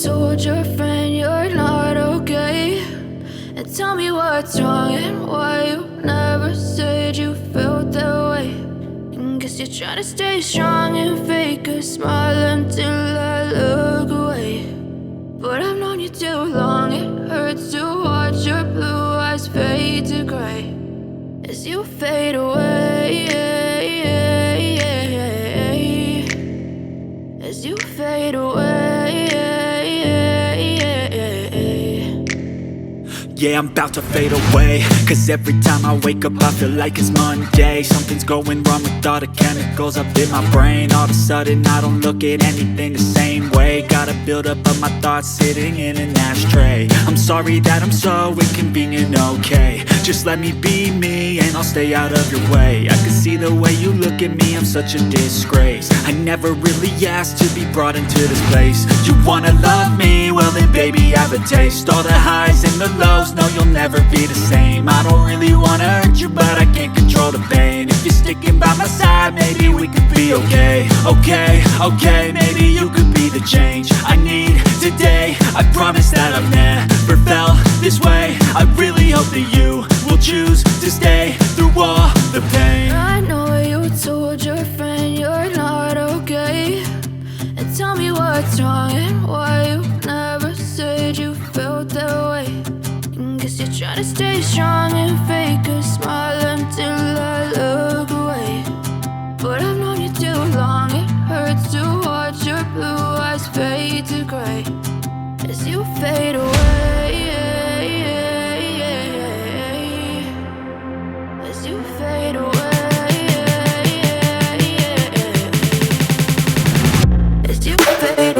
told your friend you're not okay, and tell me what's wrong and why you never said you felt that way. And guess you're trying to stay strong and fake a smile until I look away. But I've known you too long, it hurts to watch your blue eyes fade to gray as you fade away, as you fade away. Yeah, I'm about to fade away, cause every time I wake up I feel like it's Monday. Something's going wrong with all the chemicals up in my brain. All of a sudden I don't look at anything the same way. Gotta build up of my thoughts sitting in an ashtray. I'm sorry that I'm so inconvenient, okay. Just let me be me and I'll stay out of your way. I can see the way you look at me, I'm such a disgrace. I never really asked to be brought into this place. You wanna love me? Well then baby, have a taste. All the highs and the lows, no, you'll never be the same. I don't really wanna hurt you, but I can't control the pain. If you're sticking by my side, maybe we could be okay. Okay, maybe you could be the change I need today. I promise that I've never felt this way. I really hope that you will choose to stay through all the pain. I know you told your friend you're not okay, and tell me what's wrong and why you never said you felt that way. And guess you're trying to stay strong and fake a smile until I look away. But I've known you too long, it hurts to watch your blue eyes fade to gray as you fade away, as you fade away, as you fade